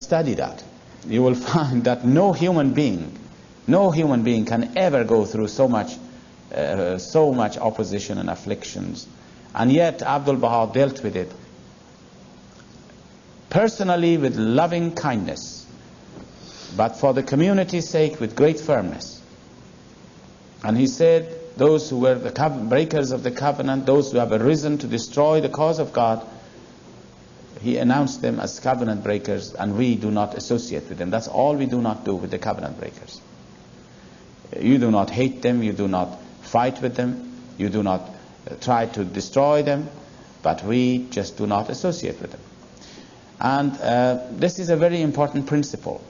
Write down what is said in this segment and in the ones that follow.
study that, you will find that no human being can ever go through so much opposition and afflictions. And yet Abdul Baha dealt with it personally with loving kindness, but for the community's sake with great firmness. And he said, those who were the breakers of the covenant, those who have arisen to destroy the cause of God, he announced them as covenant breakers, and we do not associate with them. That's all we do not do with the covenant breakers. You do not hate them, you do not fight with them, you do not try to destroy them, but we just do not associate with them. And this is a very important principle.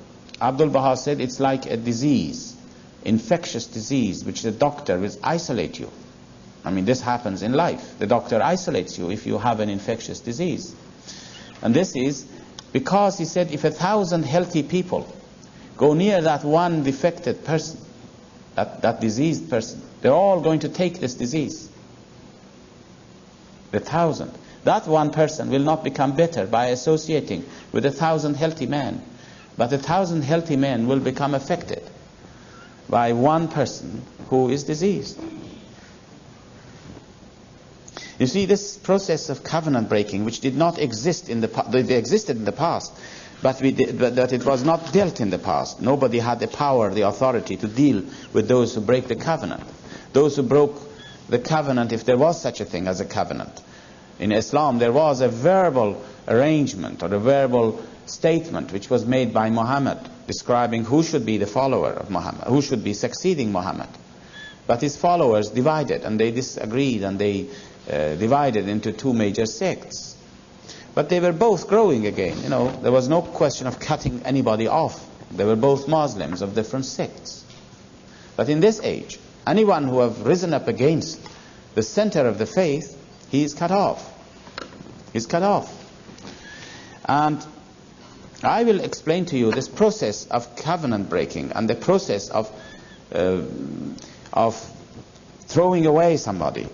Abdul Baha said it's like a disease, infectious disease, which the doctor will isolate you. I mean, this happens in life. The doctor isolates you if you have an infectious disease. And this is because, he said, if 1,000 healthy people go near that one defected person, that diseased person, they're all going to take this disease. The 1,000. That one person will not become better by associating with 1,000 healthy men, but 1,000 healthy men will become affected by one person who is diseased. You see, this process of covenant breaking, which did not exist in the past, they existed in the past, but that it was not dealt in the past. Nobody had the power, the authority to deal with those who break the covenant. Those who broke the covenant, if there was such a thing as a covenant. In Islam, there was a verbal arrangement or a verbal statement which was made by Muhammad, describing who should be the follower of Muhammad, who should be succeeding Muhammad. But his followers divided, and they disagreed, and they divided into two major sects. But they were both growing again. You know, there was no question of cutting anybody off. They were both Muslims of different sects. But in this age, anyone who have risen up against the center of the faith, he is cut off. He's cut off. And I will explain to you this process of covenant breaking and the process of throwing away somebody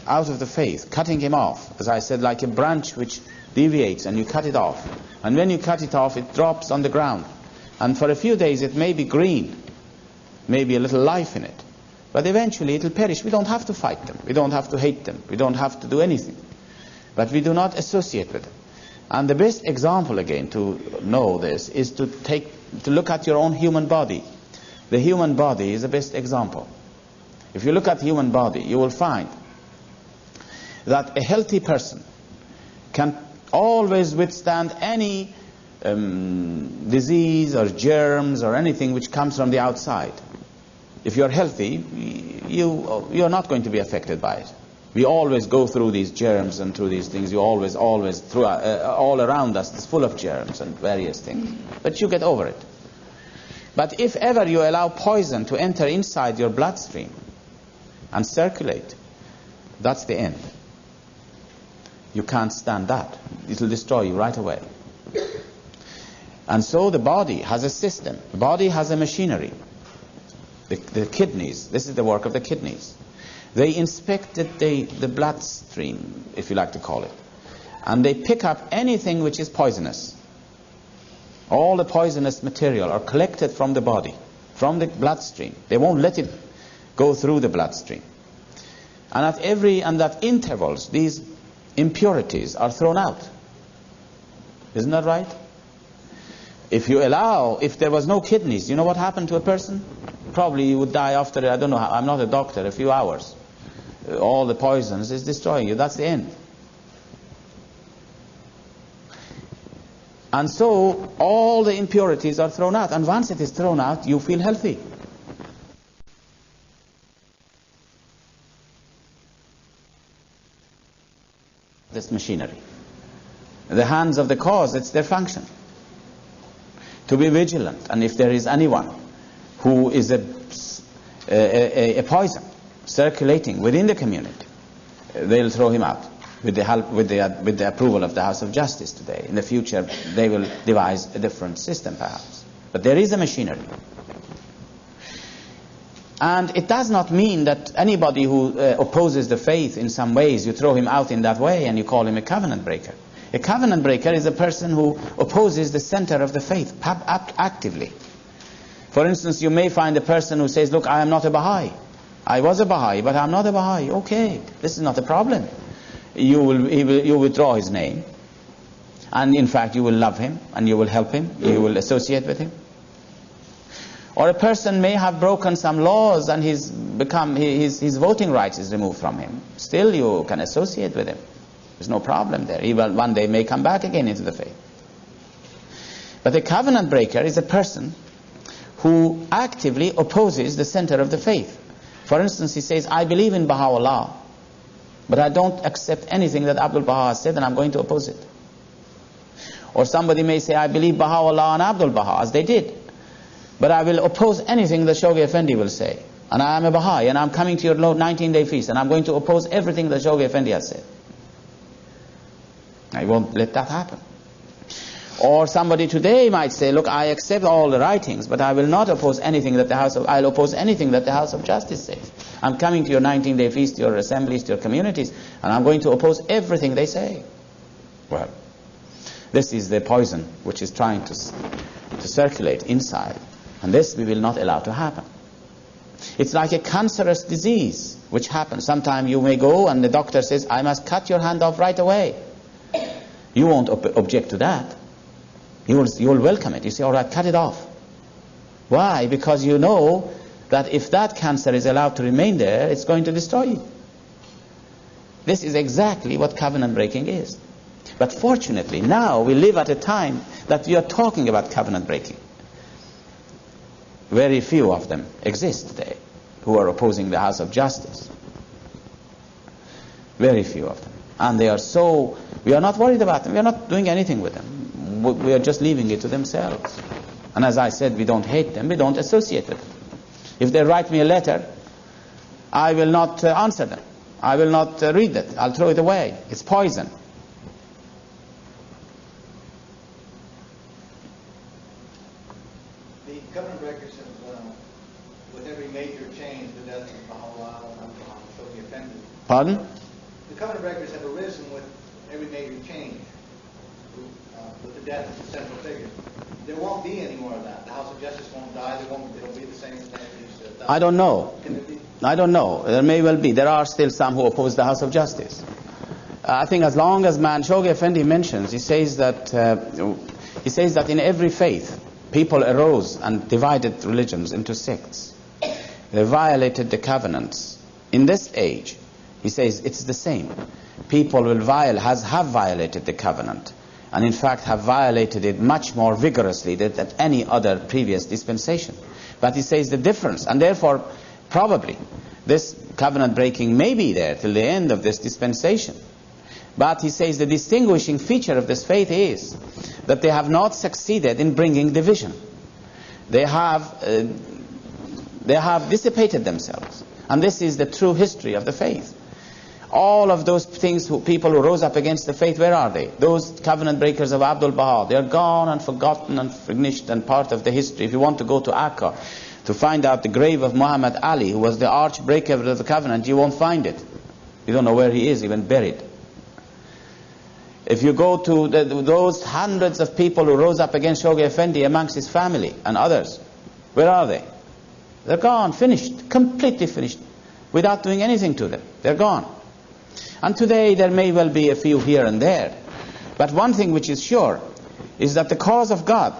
out of the faith, cutting him off. As I said, like a branch which deviates and you cut it off. And when you cut it off, it drops on the ground. And for a few days it may be green, maybe a little life in it. But eventually it will perish. We don't have to fight them. We don't have to hate them. We don't have to do anything. But we do not associate with them. And the best example, again, to know this is to look at your own human body. The human body is the best example. If you look at the human body, you will find that a healthy person can always withstand any disease or germs or anything which comes from the outside. If you're healthy, you're not going to be affected by it. We always go through these germs and through these things. You always, through all around us, it's full of germs and various things. But you get over it. But if ever you allow poison to enter inside your bloodstream and circulate, that's the end. You can't stand that. It will destroy you right away. And so the body has a system. The body has a machinery. The kidneys, this is the work of the kidneys. They inspected the bloodstream, if you like to call it. And they pick up anything which is poisonous. All the poisonous material are collected from the body, from the bloodstream. They won't let it go through the bloodstream. And at intervals, these impurities are thrown out. Isn't that right? If there was no kidneys, you know what happened to a person? Probably he would die after, I don't know, I'm not a doctor, a few hours. All the poisons is destroying you. That's the end. And so all the impurities are thrown out. And once it is thrown out, you feel healthy. This machinery. The hands of the cause, it's their function. To be vigilant. And if there is anyone who is a poison circulating within the community, they'll throw him out with the approval of the House of Justice today. In the future, they will devise a different system, perhaps. But there is a machinery. And it does not mean that anybody who opposes the faith in some ways, you throw him out in that way and you call him a covenant breaker. A covenant breaker is a person who opposes the center of the faith actively. For instance, you may find a person who says, look, I am not a Baha'i. I was a Baha'i, but I'm not a Baha'i. Okay, this is not a problem. You withdraw his name. And in fact, you will love him, and you will help him, you will associate with him. Or a person may have broken some laws, and his voting rights is removed from him. Still, you can associate with him. There's no problem there. He will one day may come back again into the faith. But a covenant breaker is a person who actively opposes the center of the faith. For instance, he says, I believe in Baha'u'llah, but I don't accept anything that Abdul-Baha said, and I'm going to oppose it. Or somebody may say, I believe Baha'u'llah and Abdul-Baha, as they did, but I will oppose anything that Shoghi Effendi will say. And I am a Baha'i, and I'm coming to your 19-day feast, and I'm going to oppose everything that Shoghi Effendi has said. I won't let that happen. Or somebody today might say, look, I accept all the writings, but I will not oppose anything that I'll oppose anything that the House of Justice says. I'm coming to your 19-day feast, to your assemblies, to your communities, and I'm going to oppose everything they say. Well, this is the poison which is trying to circulate inside, and this we will not allow to happen. It's like a cancerous disease which happens. Sometimes you may go and the doctor says, I must cut your hand off right away. You won't object to that. You will welcome it. You say, all right, cut it off. Why? Because you know that if that cancer is allowed to remain there, it's going to destroy you. This is exactly what covenant breaking is. But fortunately, now we live at a time that we are talking about covenant breaking. Very few of them exist today who are opposing the House of Justice. Very few of them. And they are so, we are not worried about them. We are not doing anything with them. We are just leaving it to themselves. And as I said, we don't hate them, we don't associate with them. If they write me a letter, I will not answer them. I will not read it. I'll throw it away. It's poison. The covenant breakers have, with every major change, the death of Baha'u'llah and Shoghi Effendi. Pardon? The covenant breakers have arisen with every major change, with the death of the central figure. There won't be any more of that. The House of Justice won't die. It'll be the same as that. I don't know. I don't know. There may well be. There are still some who oppose the House of Justice. I think as long as Shoghi Effendi mentions, he says that in every faith, people arose and divided religions into sects. They violated the covenants. In this age, he says it's the same. People will have violated the covenant, and in fact have violated it much more vigorously than any other previous dispensation. But he says the difference, and therefore probably this covenant breaking may be there till the end of this dispensation. But he says the distinguishing feature of this faith is that they have not succeeded in bringing division. They have dissipated themselves, and this is the true history of the faith. All of those things, people who rose up against the faith, where are they? Those covenant breakers of Abdul-Baha, they are gone and forgotten and finished and part of the history. If you want to go to Akka to find out the grave of Muhammad Ali, who was the arch breaker of the covenant, you won't find it. You don't know where he is, even buried. If you go to those hundreds of people who rose up against Shoghi Effendi amongst his family and others, where are they? They're gone, finished, completely finished, without doing anything to them. They're gone. And today there may well be a few here and there. But one thing which is sure is that the cause of God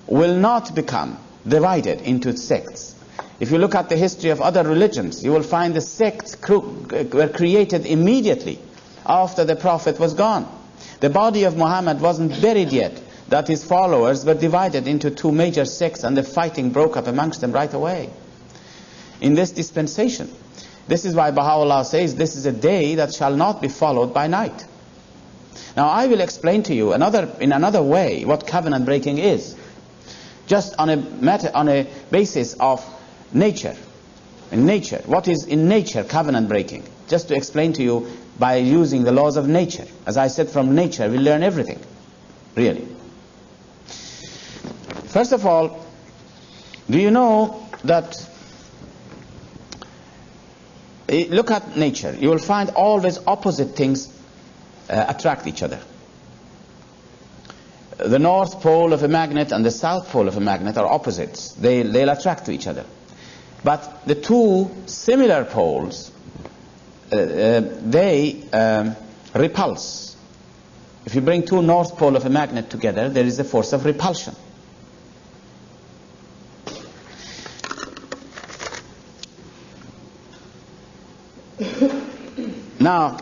will not become divided into sects. If you look at the history of other religions, you will find the sects were created immediately after the Prophet was gone. The body of Muhammad wasn't buried yet, that his followers were divided into two major sects, and the fighting broke up amongst them right away. In this dispensation, this is why Baha'u'llah says this is a day that shall not be followed by night. Now I will explain to you in another way what covenant breaking is, just on a basis of nature. In nature, what is in nature covenant breaking? Just to explain to you by using the laws of nature. As I said, from nature we learn everything, really. First of all, do you know that look at nature, you will find always opposite things attract each other. The north pole of a magnet and the south pole of a magnet are opposites. They'll attract to each other. But the two similar poles, they repulse. If you bring two north poles of a magnet together, there is a force of repulsion. Now,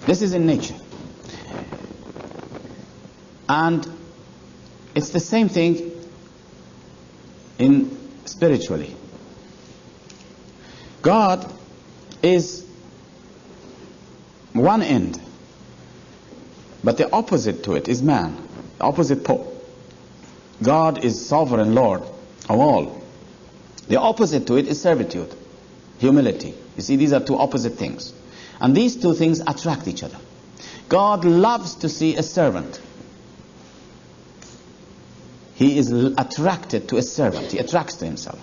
this is in nature. And it's the same thing in spiritually. God is one end, but the opposite to it is man, the opposite pole. God is sovereign Lord of all. The opposite to it is servitude, humility. You see, these are two opposite things. And these two things attract each other. God loves to see a servant. He is attracted to a servant. He attracts to himself.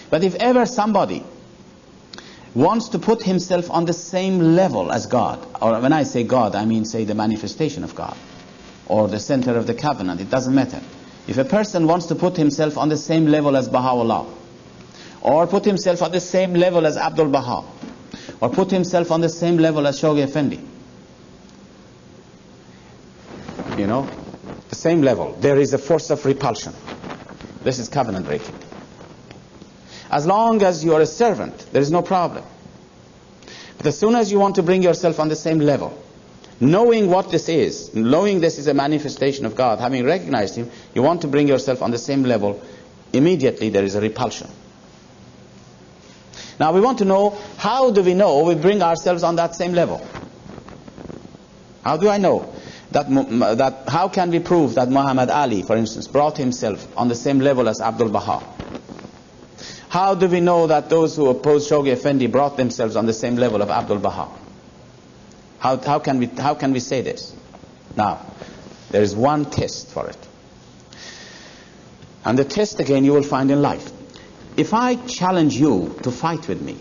But if ever somebody wants to put himself on the same level as God, or when I say God, I mean, say, the manifestation of God, or the center of the covenant, it doesn't matter. If a person wants to put himself on the same level as Baha'u'llah, or put himself on the same level as Abdul Baha, or put himself on the same level as Shoghi Effendi, you know, the same level, there is a force of repulsion. This is covenant breaking. As long as you are a servant, there is no problem. But as soon as you want to bring yourself on the same level, knowing what this is, knowing this is a manifestation of God, having recognized Him, you want to bring yourself on the same level, immediately there is a repulsion. Now we want to know, how do we know we bring ourselves on that same level? How do I know that how can we prove that Muhammad Ali, for instance, brought himself on the same level as Abdul Baha? How do we know that those who oppose Shoghi Effendi brought themselves on the same level of Abdul Baha? How can we say this? Now, there is one test for it. And the test, again, you will find in life. If I challenge you to fight with me,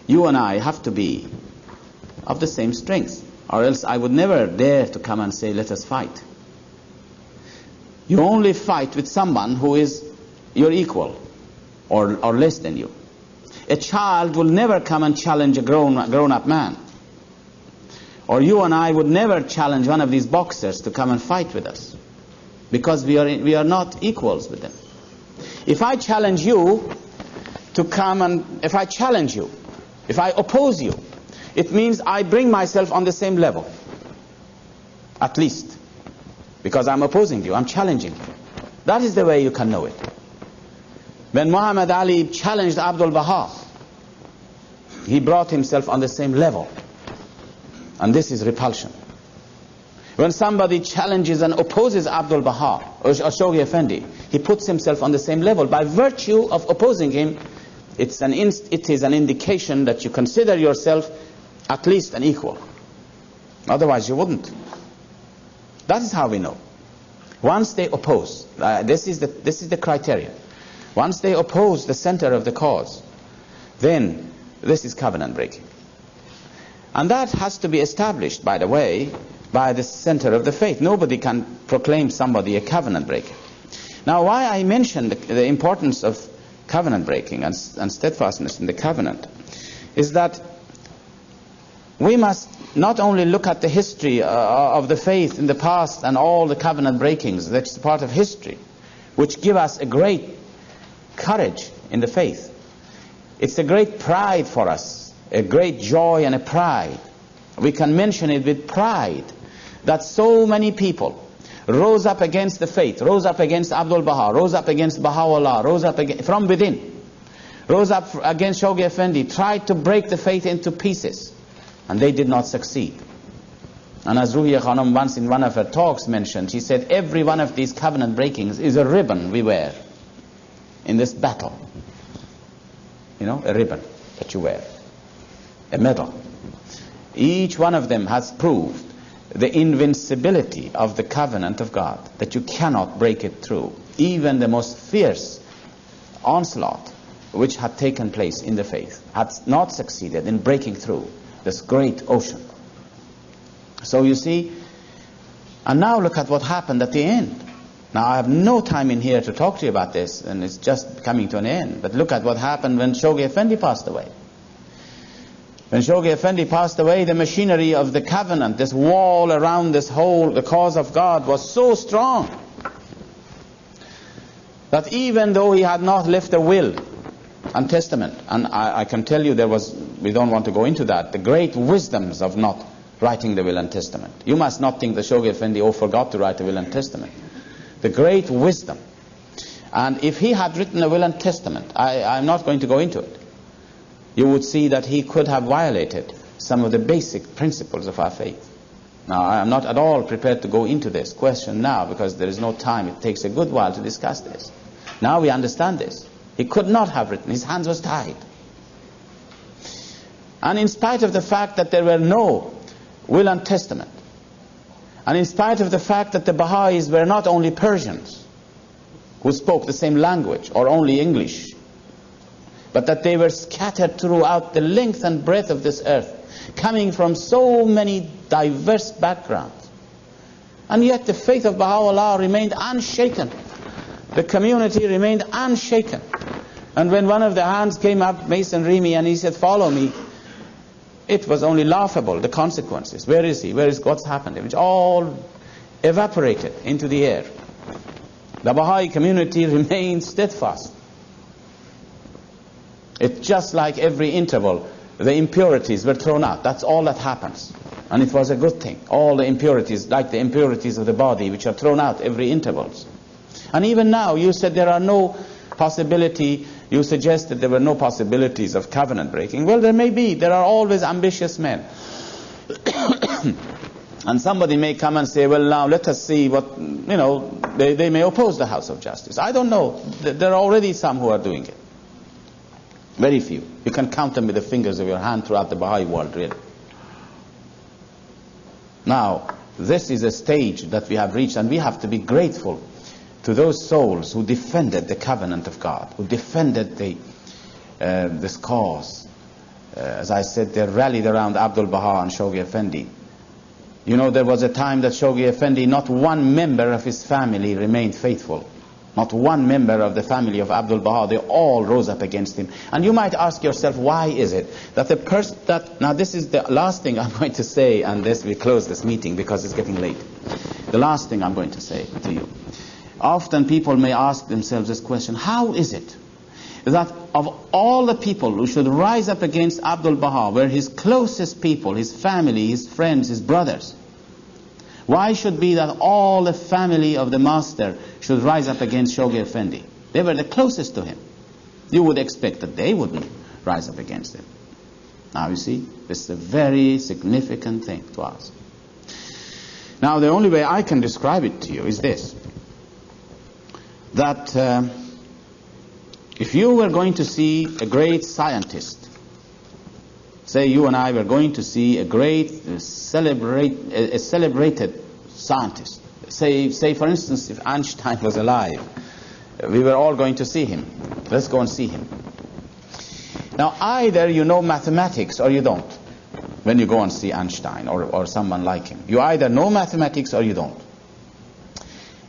you and I have to be of the same strength, or else I would never dare to come and say, let us fight. You only fight with someone who is your equal or less than you. A child will never come and challenge a grown-up man. Or you and I would never challenge one of these boxers to come and fight with us, because we are not equals with them. If I challenge you to come and, if I challenge you, if I oppose you, it means I bring myself on the same level, at least, because I'm opposing you, I'm challenging you. That is the way you can know it. When Muhammad Ali challenged Abdul Baha, he brought himself on the same level. And this is repulsion. When somebody challenges and opposes Abdul Baha or Shoghi Effendi, he puts himself on the same level. By virtue of opposing him, it is an indication that you consider yourself at least an equal. Otherwise you wouldn't. That is how we know. Once they oppose, this is the criteria. Once they oppose the center of the cause, then this is covenant breaking. And that has to be established, by the way, by the center of the faith. Nobody can proclaim somebody a covenant breaker. Now, why I mentioned the importance of covenant breaking and steadfastness in the covenant is that we must not only look at the history of the faith in the past and all the covenant breakings, that's part of history, which give us a great courage in the faith. It's a great pride for us, a great joy and a pride. We can mention it with pride that so many people rose up against the faith, rose up against Abdul Baha, rose up against Baha'u'llah, rose up from within, rose up against Shoghi Effendi, tried to break the faith into pieces, and they did not succeed. And as Ruhiya Khanum once in one of her talks mentioned, she said, every one of these covenant breakings is a ribbon we wear in this battle. You know, a ribbon that you wear, a medal. Each one of them has proved the invincibility of the covenant of God, that you cannot break it through. even the most fierce onslaught which had taken place in the faith had not succeeded in breaking through this great ocean. So you see, and now look at what happened at the end. Now I have no time in here to talk to you about this, and it's just coming to an end. But look at what happened when Shoghi Effendi passed away. When Shoghi Effendi passed away, the machinery of the covenant, this wall around this whole, the cause of God, was so strong that even though he had not left a will and testament, and I can tell you we don't want to go into that, the great wisdoms of not writing the will and testament. You must not think that Shoghi Effendi forgot to write a will and testament. The great wisdom. And if he had written a will and testament, I'm not going to go into it, you would see that he could have violated some of the basic principles of our faith. Now, I am not at all prepared to go into this question now because there is no time. It takes a good while to discuss this. Now we understand this. He could not have written. His hands was tied. And in spite of the fact that there were no will and testament, and in spite of the fact that the Baha'is were not only Persians who spoke the same language or only English, but that they were scattered throughout the length and breadth of this earth, coming from so many diverse backgrounds. And yet the faith of Baha'u'llah remained unshaken. The community remained unshaken. And when one of the hands came up, Mason Remy, and he said, "Follow me," it was only laughable, the consequences. Where is he? Where is what's happened? It all evaporated into the air. The Baha'i community remained steadfast. It's just like every interval, the impurities were thrown out. That's all that happens. And it was a good thing. All the impurities, like the impurities of the body, which are thrown out every intervals. And even now, you said there are no possibility, you suggested there were no possibilities of covenant breaking. Well, there may be. There are always ambitious men. And somebody may come and say, well, now let us see what, they may oppose the House of Justice. I don't know. There are already some who are doing it. Very few. You can count them with the fingers of your hand throughout the Baha'i world, really. Now, this is a stage that we have reached, and we have to be grateful to those souls who defended the covenant of God, who defended this cause. As I said, they rallied around Abdul Baha and Shoghi Effendi. There was a time that Shoghi Effendi, not one member of his family remained faithful. Not one member of the family of Abdul Baha, they all rose up against him. And you might ask yourself, why is it that the person now this is the last thing I'm going to say, and we close this meeting because it's getting late. The last thing I'm going to say to you. Often people may ask themselves this question, how is it that of all the people who should rise up against Abdul Baha were his closest people, his family, his friends, his brothers, why should be that all the family of the master should rise up against Shoghi Effendi? They were the closest to him. You would expect that they wouldn't rise up against him. Now you see, this is a very significant thing to us. Now the only way I can describe it to you is this, that if you were going to see a great scientist, say you and I were going to see a great, celebrated scientist. Say for instance, if Einstein was alive, we were all going to see him. Let's go and see him. Now either you know mathematics or you don't when you go and see Einstein or someone like him. You either know mathematics or you don't.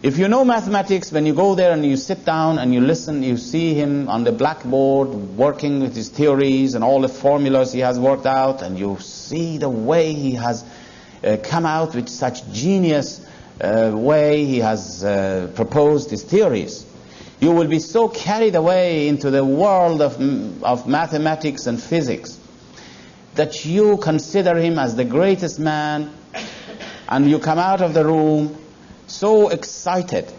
If you know mathematics, when you go there and you sit down and you listen, you see him on the blackboard working with his theories and all the formulas he has worked out, and you see the way he has come out with such genius way he has proposed his theories. You will be so carried away into the world of mathematics and physics that you consider him as the greatest man, and you come out of the room so excited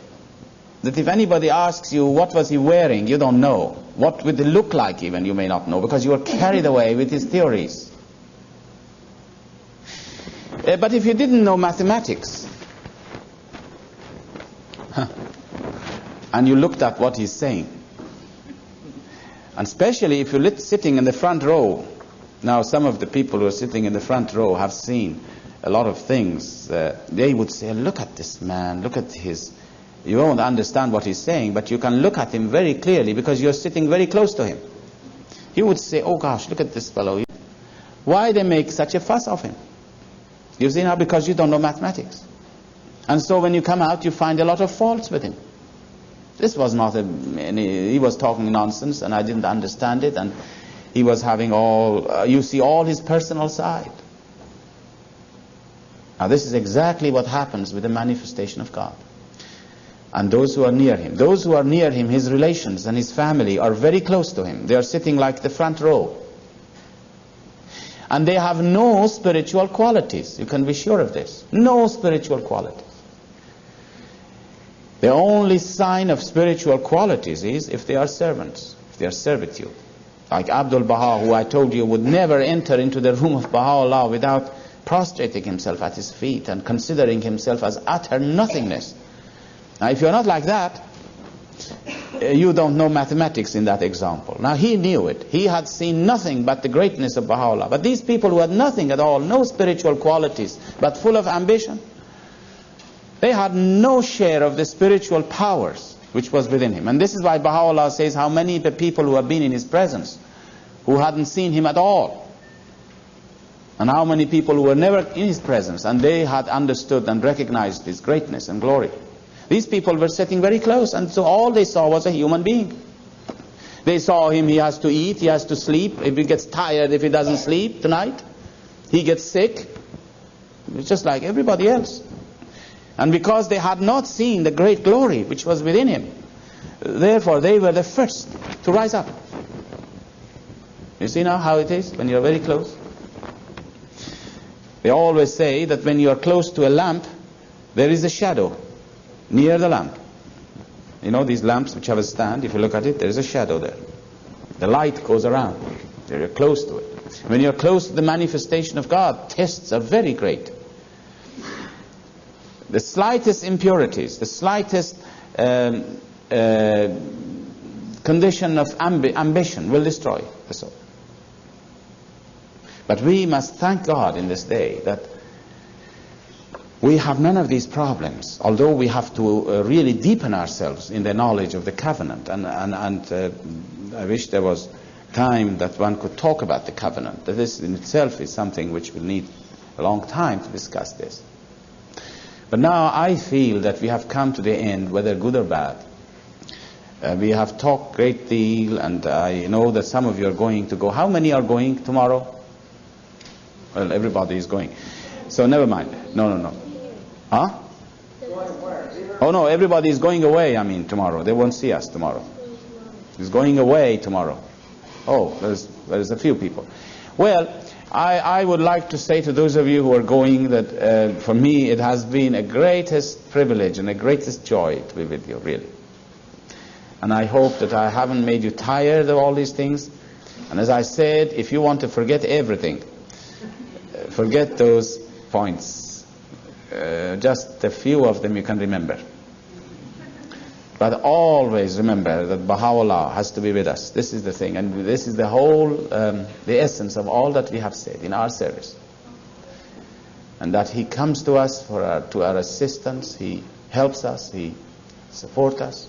that if anybody asks you what was he wearing, you don't know. What would it look like even, you may not know, because you are carried away with his theories. But if you didn't know mathematics, and you looked at what he's saying, and especially if you're sitting in the front row, now some of the people who are sitting in the front row have seen a lot of things, they would say, look at this man, look at his You won't understand what he's saying, but you can look at him very clearly because you're sitting very close to him. You would say, oh gosh, look at this fellow. Why they make such a fuss of him? You see now, because you don't know mathematics. And so when you come out, you find a lot of faults with him. This was not he was talking nonsense, and I didn't understand it, and he was having you see all his personal side. Now this is exactly what happens with the manifestation of God. And those who are near him, his relations and his family are very close to him. They are sitting like the front row. And they have no spiritual qualities. You can be sure of this. No spiritual qualities. The only sign of spiritual qualities is if they are servants, if they are servitude. Like Abdul-Baha, who I told you would never enter into the room of Baha'u'llah without prostrating himself at his feet and considering himself as utter nothingness. Now if you're not like that, you don't know mathematics in that example. Now he knew it. He had seen nothing but the greatness of Baha'u'llah. But these people who had nothing at all, no spiritual qualities, but full of ambition, they had no share of the spiritual powers which was within him. And this is why Baha'u'llah says how many the people who have been in his presence who hadn't seen him at all, and how many people who were never in his presence and they had understood and recognized his greatness and glory. These people were sitting very close, and so all they saw was a human being. They saw him, he has to eat, he has to sleep. If he gets tired, if he doesn't sleep tonight, he gets sick. It's just like everybody else. And because they had not seen the great glory which was within him, therefore they were the first to rise up. You see now how it is when you're very close? They always say that when you're close to a lamp, there is a shadow near the lamp. You know these lamps which have a stand, if you look at it, there is a shadow there. The light goes around. You're close to it. When you're close to the manifestation of God, tests are very great. The slightest impurities, the slightest condition of ambition will destroy the soul. But we must thank God in this day that we have none of these problems, although we have to really deepen ourselves in the knowledge of the covenant. And I wish there was time that one could talk about the covenant. This in itself is something which will need a long time to discuss this. But now I feel that we have come to the end, whether good or bad. We have talked a great deal, and I know that some of you are going to go. How many are going tomorrow? Well, everybody is going. So never mind. No. Huh? Oh no, everybody is going away, tomorrow. They won't see us tomorrow. He's going away tomorrow. Oh, there's a few people. Well, I would like to say to those of you who are going that for me it has been a greatest privilege and a greatest joy to be with you, really. And I hope that I haven't made you tired of all these things. And as I said, if you want to forget everything, forget those points. Just a few of them you can remember. But always remember that Baha'u'llah has to be with us. This is the thing, and this is the whole, the essence of all that we have said in our service. And that He comes to us to our assistance, He helps us, He supports us.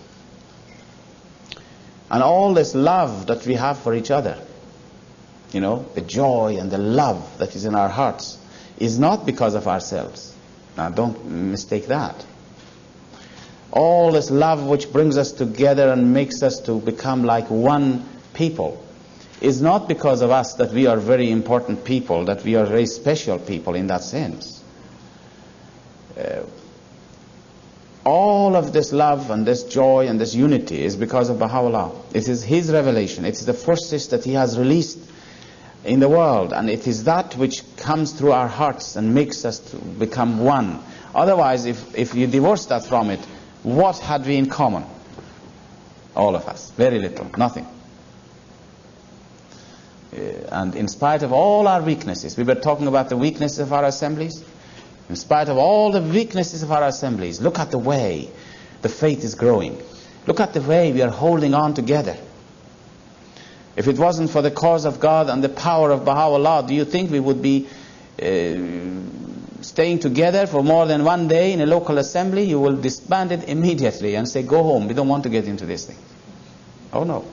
And all this love that we have for each other, the joy and the love that is in our hearts, is not because of ourselves. Now don't mistake that. All this love which brings us together and makes us to become like one people is not because of us, that we are very important people, that we are very special people in that sense. All of this love and this joy and this unity is because of Baha'u'llah. It is His revelation. It is the forces that He has released in the world, and it is that which comes through our hearts and makes us to become one. Otherwise, if you divorce that from it, what had we in common? All of us. Very little. Nothing. And in spite of all our weaknesses, we were talking about the weaknesses of our assemblies. In spite of all the weaknesses of our assemblies, look at the way the faith is growing. Look at the way we are holding on together. If it wasn't for the cause of God and the power of Baha'u'llah, do you think we would be staying together for more than one day in a local assembly, you will disband it immediately and say, go home, we don't want to get into this thing. Oh no.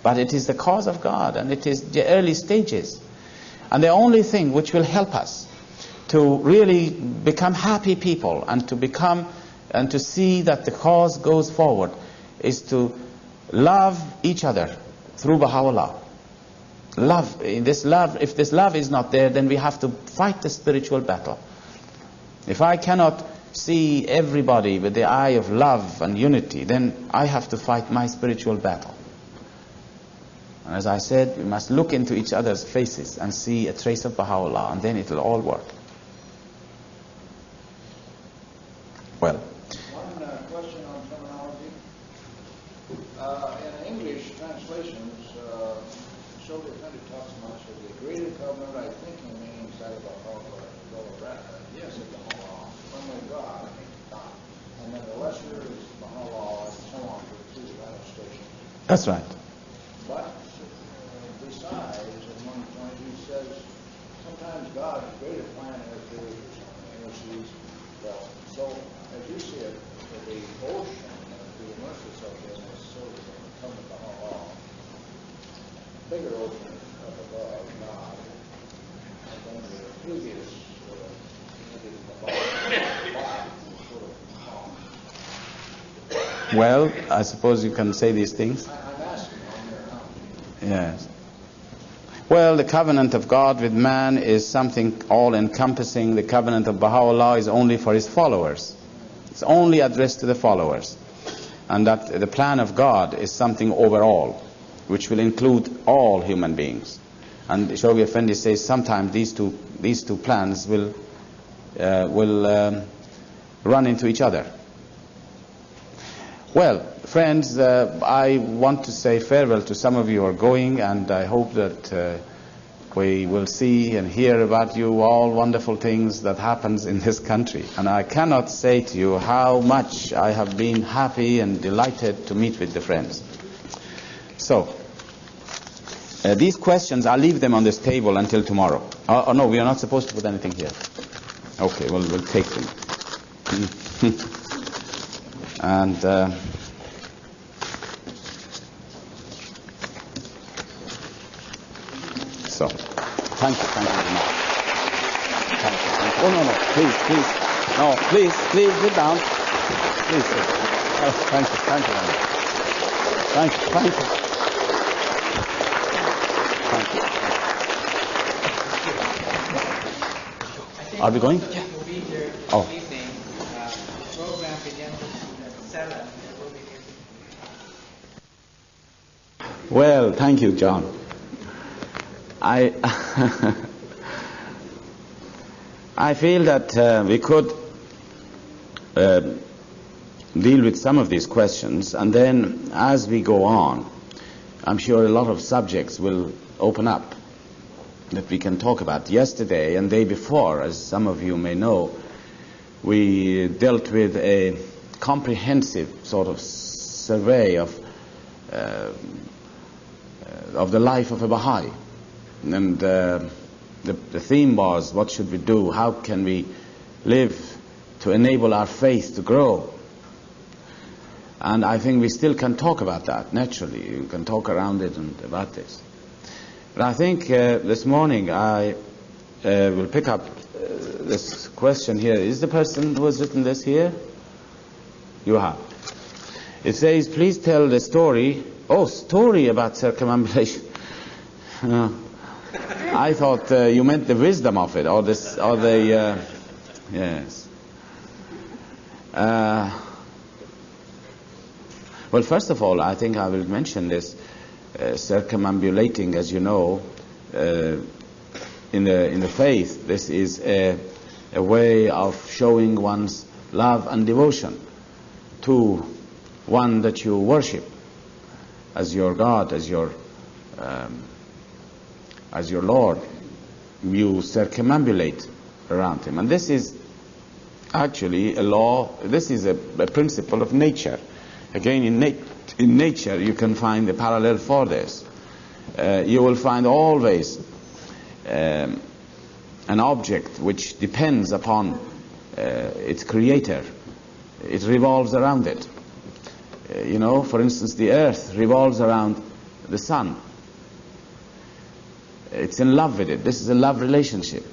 But it is the cause of God, and it is the early stages. And the only thing which will help us to really become happy people and to see that the cause goes forward is to love each other through Baha'u'llah. Love, if this love is not there, then we have to fight the spiritual battle. If I cannot see everybody with the eye of love and unity, then I have to fight my spiritual battle. And as I said, we must look into each other's faces and see a trace of Baha'u'llah, and then it will all work. Well. One question on terminology. In English translations, Soviet Effendi talks much of the greater covenant, I think he means that of Baha'u'llah. Yes, of Baha'u'llah. Only God, I think God. And then the lesser is Baha'u'llah, and so on, through the manifestation. That's right. But besides, at one point he says, sometimes God's greater plan intercedes. Well, so as you see it, the ocean, the immersive subject is sort of come to Baha'u'llah, bigger ocean up above God, and then the previous sort of Well, I suppose you can say these things. I'm asking on your account. Yes. Well, the covenant of God with man is something all-encompassing. The covenant of Baha'u'llah is only for his followers. It's only addressed to the followers. And that the plan of God is something overall, which will include all human beings. And Shoghi Effendi says sometimes these two plans will run into each other. Well, friends, I want to say farewell to some of you who are going, and I hope that we will see and hear about you all wonderful things that happens in this country. And I cannot say to you how much I have been happy and delighted to meet with the friends. So, these questions, I'll leave them on this table until tomorrow. Oh no, we are not supposed to put anything here. Okay, well, we'll take them. And so, thank you very much. Thank you. Oh no, please, no, please, sit down. Please. Oh, thank you very much. Thank you. Are we going? Yeah, we'll be here this evening. The program begins at 7. We'll be here. Well, thank you, John. I feel that we could deal with some of these questions, and then as we go on, I'm sure a lot of subjects will open up that we can talk about. Yesterday and day before, as some of you may know, we dealt with a comprehensive sort of survey of the life of a Baha'i. And the theme was, what should we do? How can we live to enable our faith to grow? And I think we still can talk about that, naturally. You can talk around it and about this. But I think this morning I will pick up this question here. Is the person who has written this here? You have. It says, please tell the story. Oh, story about circumambulation. I thought you meant the wisdom of it, or this, or the yes. Well, first of all, I think I will mention this. Circumambulating, as you know, in the faith, this is a way of showing one's love and devotion to one that you worship as your God, as your Lord. You circumambulate around him, and this is actually a law. This is a principle of nature. Again, in nature, you can find a parallel for this. You will find always an object which depends upon its creator, it revolves around it. For instance, the earth revolves around the sun. It's in love with it. This is a love relationship.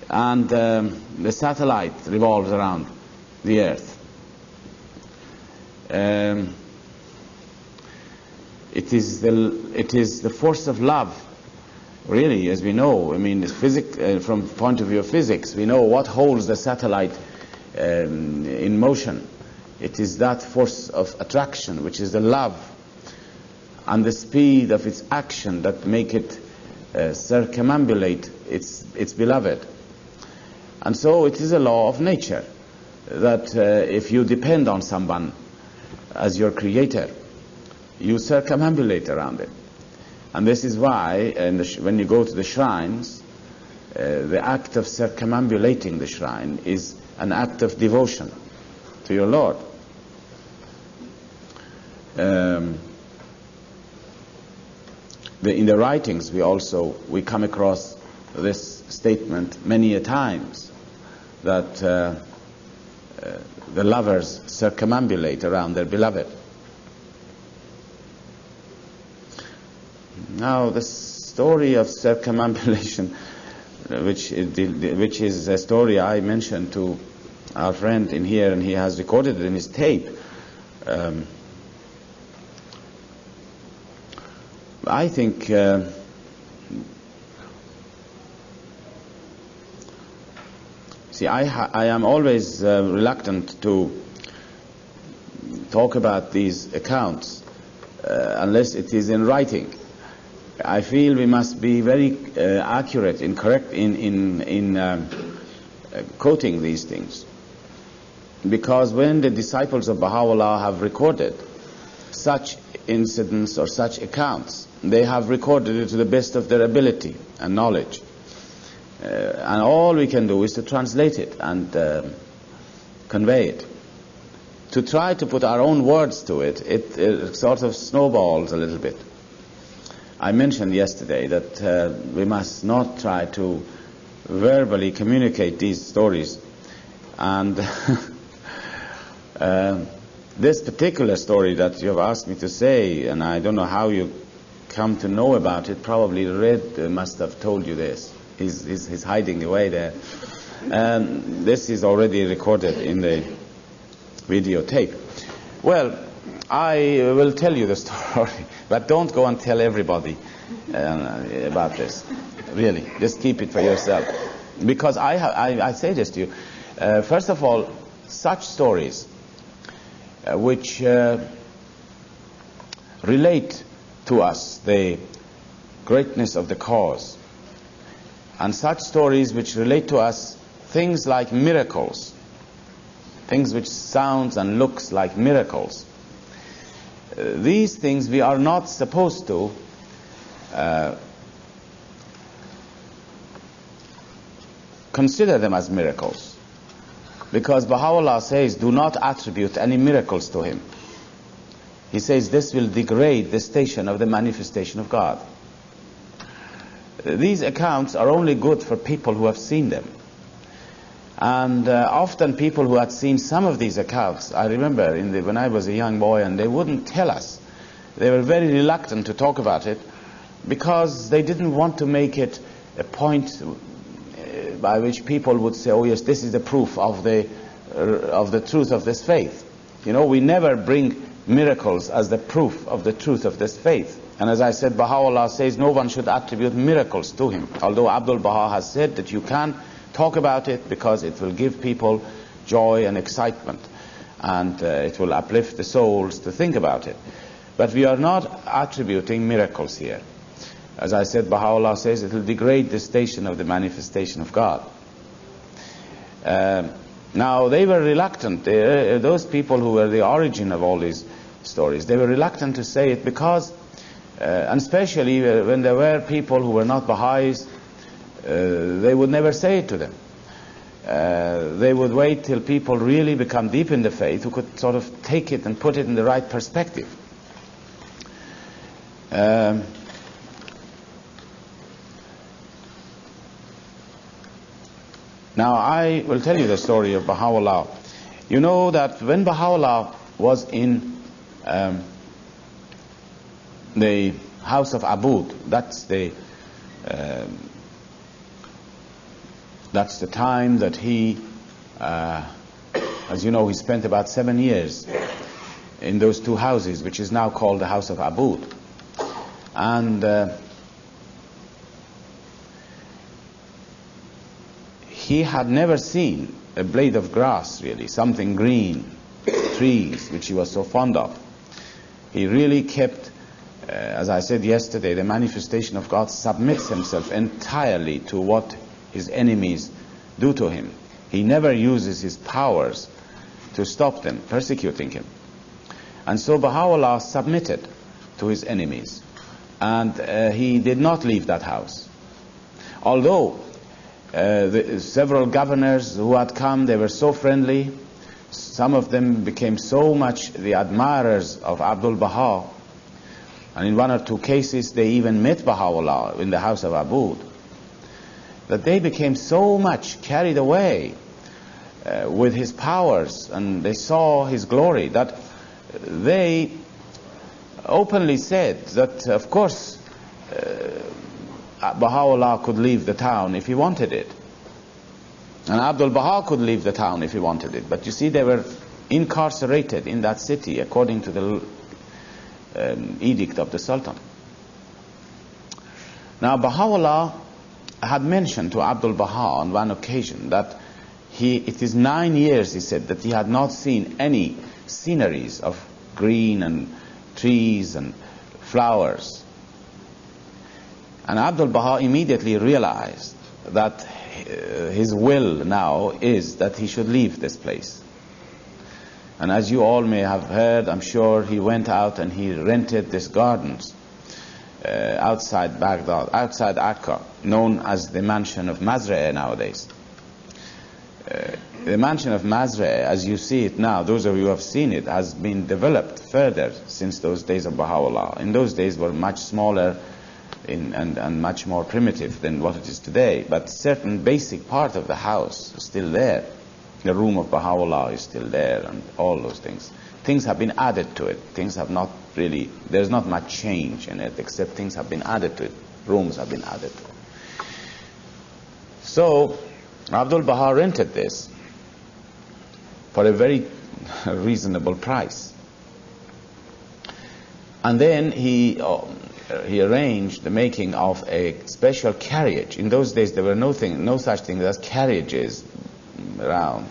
And the satellite revolves around the earth. It is the force of love, really, as we know. I mean, from the point of view of physics, we know what holds the satellite in motion. It is that force of attraction, which is the love and the speed of its action that make it circumambulate its beloved. And so it is a law of nature that if you depend on someone as your creator, you circumambulate around it. And this is why when you go to the shrines, the act of circumambulating the shrine is an act of devotion to your Lord. In the writings we come across this statement many a times, that the lovers circumambulate around their beloved. Now, the story of circumambulation, which is a story I mentioned to our friend in here, and he has recorded it in his tape. I think I am always reluctant to talk about these accounts unless it is in writing. I feel we must be very accurate in quoting these things, because when the disciples of Baha'u'llah have recorded such incidents or such accounts, they have recorded it to the best of their ability and knowledge. And all we can do is to translate it and convey it. To try to put our own words to it, it sort of snowballs a little bit. I mentioned yesterday that we must not try to verbally communicate these stories. And this particular story that you have asked me to say, and I don't know how you come to know about it, probably Red must have told you this. He's hiding away there. This is already recorded in the videotape. Well, I will tell you the story, but don't go and tell everybody about this. Really, just keep it for yourself. Because I say this to you. First of all, such stories which relate to us the greatness of the cause, and such stories which relate to us things like miracles, things which sounds and looks like miracles. These things we are not supposed to consider them as miracles, because Baha'u'llah says, do not attribute any miracles to him. He says this will degrade the station of the manifestation of God. These accounts are only good for people who have seen them. And often people who had seen some of these accounts, I remember when I was a young boy, and they wouldn't tell us. They were very reluctant to talk about it because they didn't want to make it a point by which people would say, oh yes, this is the proof of the truth of this faith. You know, we never bring miracles as the proof of the truth of this faith. And as I said, Baha'u'llah says no one should attribute miracles to him. Although Abdul Baha has said that you can talk about it because it will give people joy and excitement, and it will uplift the souls to think about it. But we are not attributing miracles here. As I said, Baha'u'llah says it will degrade the station of the manifestation of God. Now, they were reluctant. Those people who were the origin of all these stories, they were reluctant to say it because, and especially when there were people who were not Baha'is, they would never say it to them. They would wait till people really become deep in the faith, who could sort of take it and put it in the right perspective. Now, I will tell you the story of Baha'u'llah. You know that when Baha'u'llah was in the house of Abud, that's the time that he, as you know, he spent about 7 years in those two houses, which is now called the house of Abud. And he had never seen a blade of grass, really, something green, trees, which he was so fond of. He really kept, as I said yesterday, the manifestation of God submits himself entirely to what his enemies do to him. He never uses his powers to stop them persecuting him. And so Baha'u'llah submitted to his enemies, and he did not leave that house. Although several governors who had come, they were so friendly. Some of them became so much the admirers of Abdul Baha, and in one or two cases they even met Baha'u'llah in the house of Abud, that they became so much carried away with his powers, and they saw his glory, that they openly said that, of course, Baha'u'llah could leave the town if he wanted it. And Abdul Baha could leave the town if he wanted it. But you see, they were incarcerated in that city according to the edict of the Sultan. Now, Baha'u'llah had mentioned to Abdul Baha on one occasion that it is 9 years, he said, that he had not seen any sceneries of green and trees and flowers. And Abdul Baha immediately realized that his will now is that he should leave this place. And as you all may have heard, I'm sure, he went out and he rented these gardens outside Baghdad, outside Akka, known as the mansion of Mazra'e nowadays. The mansion of Mazra'e, as you see it now, those of you who have seen it, has been developed further since those days of Baha'u'llah. In those days were much smaller and much more primitive than what it is today, but certain basic part of the house is still there. The room of Baha'u'llah is still there, and all those things. Things have been added to it. Things have not really, there's not much change in it, except things have been added to it. Rooms have been added to it. So Abdul Baha rented this for a very reasonable price. And then he arranged the making of a special carriage. In those days there were no such thing as carriages around.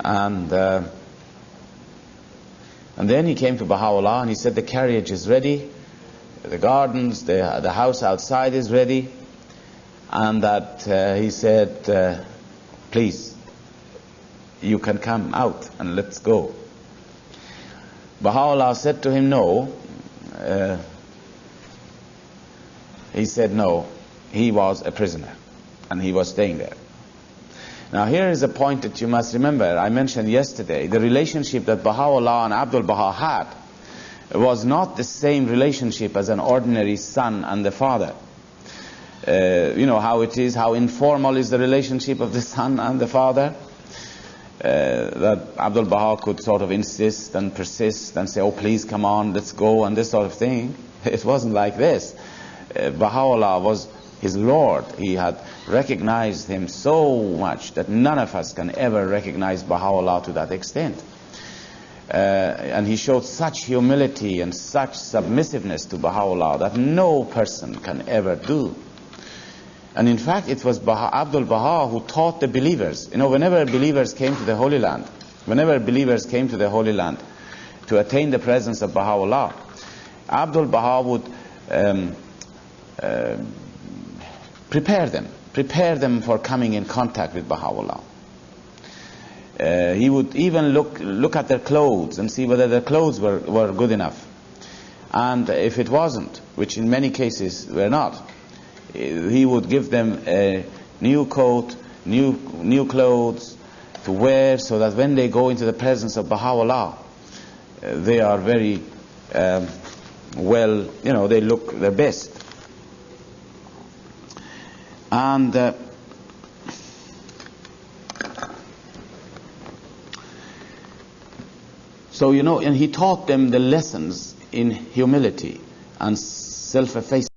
And then he came to Baha'u'llah and he said, the carriage is ready, the gardens, the house outside is ready, and that he said, please, you can come out and let's go. Baha'u'llah said to him, no. He said no. He was a prisoner and he was staying there. Now here is a point that you must remember. I mentioned yesterday, the relationship that Baha'u'llah and Abdul Baha had was not the same relationship as an ordinary son and the father. You know how it is, how informal is the relationship of the son and the father. That Abdul Baha could sort of insist and persist and say, oh please come on, let's go, and this sort of thing. It wasn't like this. Baha'u'llah was his Lord. He had recognized him so much that none of us can ever recognize Baha'u'llah to that extent. And he showed such humility and such submissiveness to Baha'u'llah that no person can ever do. And in fact, it was Abdul Baha who taught the believers. You know, whenever believers came to the Holy Land, to attain the presence of Baha'u'llah, Abdul Baha would prepare them for coming in contact with Baha'u'llah. He would even look at their clothes and see whether their clothes were good enough. And if it wasn't, which in many cases were not, he would give them a new coat, new clothes to wear, so that when they go into the presence of Baha'u'llah, they are very well, you know, they look their best. And So, and he taught them the lessons in humility and self-effacement.